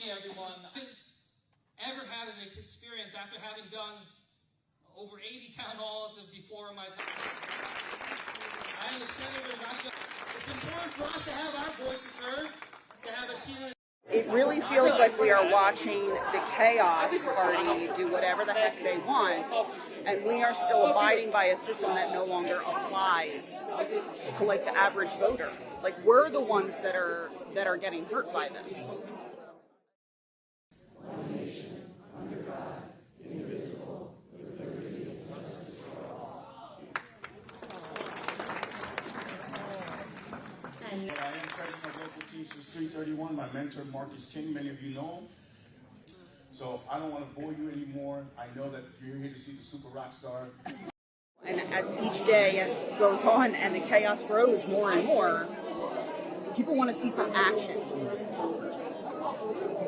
morning, everyone. I've ever had an experience after having done over 80 town halls before in my time. I am a senator, not just. It's important for us to have our voices heard, to have a seat. It really feels like we are watching the chaos party do whatever the heck they want, and we are still abiding by a system that no longer applies to like the average voter. Like, we're the ones that are getting hurt by this. I am president of local teams since 331. My mentor, Marcus King, many of you know him. So I don't want to bore you anymore. I know that you're here to see the super rock star. And as each day goes on and the chaos grows more and more, people want to see some action.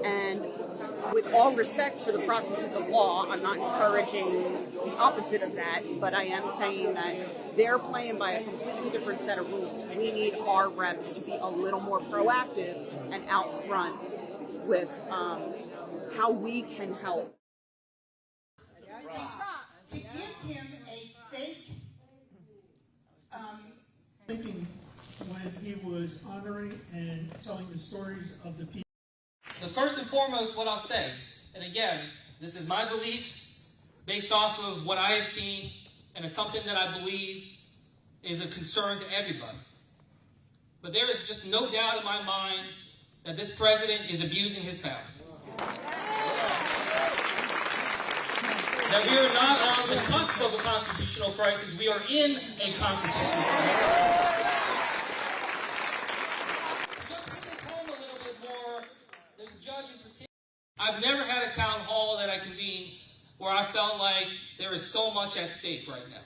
And with all respect for the processes of law, I'm not encouraging the opposite of that, but I am saying that they're playing by a completely different set of rules. We need our reps to be a little more proactive and out front with how we can help. To give him a fake thinking when he was honoring and telling the stories of the people. But first and foremost, what I'll say, and again, this is my beliefs based off of what I have seen, and it's something that I believe is a concern to everybody. But there is just no doubt in my mind that this president is abusing his power. That we are not on the cusp of a constitutional crisis, we are in a constitutional crisis. Just take this home a little bit more. There's a judge in particular. I've never had a town hall that I convened where I felt like there is so much at stake right now.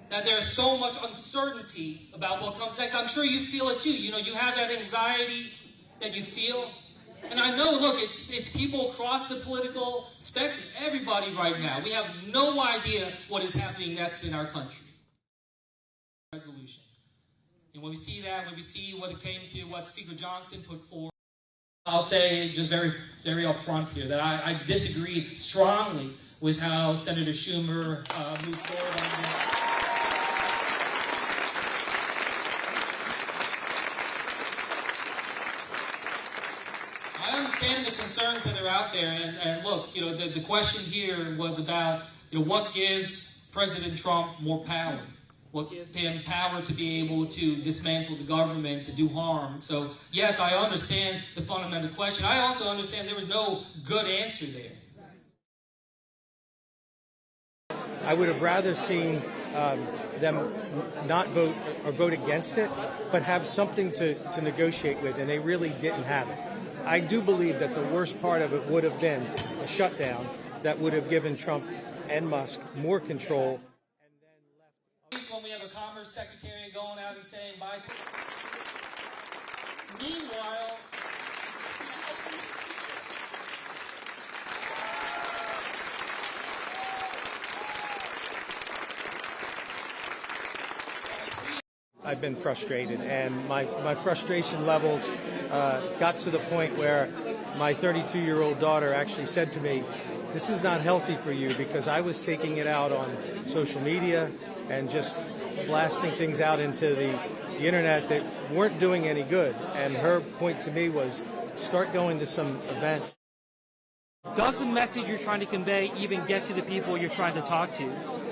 That there's so much uncertainty about what comes next. I'm sure you feel it too. You know, you have that anxiety that you feel. And I know, look, it's people across the political spectrum, everybody right now. We have no idea what is happening next in our country. Resolution. And when we see that, when we see what it came to, what Speaker Johnson put forward, I'll say just very, very upfront here that I disagree strongly with how Senator Schumer moved forward on this. I understand the concerns that are out there, and look, you know, the question here was about, you know, what gives President Trump more power? What gives him power to be able to dismantle the government, to do harm? So, yes, I understand the fundamental question. I also understand there was no good answer there. I would have rather seen them not vote or vote against it, but have something to negotiate with, and they really didn't have it. I do believe that the worst part of it would have been a shutdown that would have given Trump and Musk more control. When we have a Commerce Secretary going out and saying bye to... Meanwhile... I've been frustrated, and my frustration levels got to the point where my 32-year-old daughter actually said to me, "This is not healthy for you," because I was taking it out on social media and just blasting things out into the internet that weren't doing any good. And her point to me was, start going to some events. Does the message you're trying to convey even get to the people you're trying to talk to?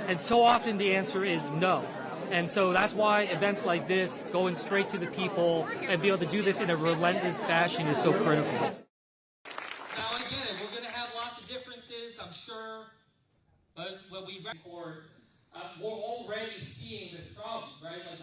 And so often the answer is no. And so that's why events like this, going straight to the people and be able to do this in a relentless fashion, is so critical. Now, again, we're going to have lots of differences, I'm sure, but when we record, we're already seeing this problem, right? Like,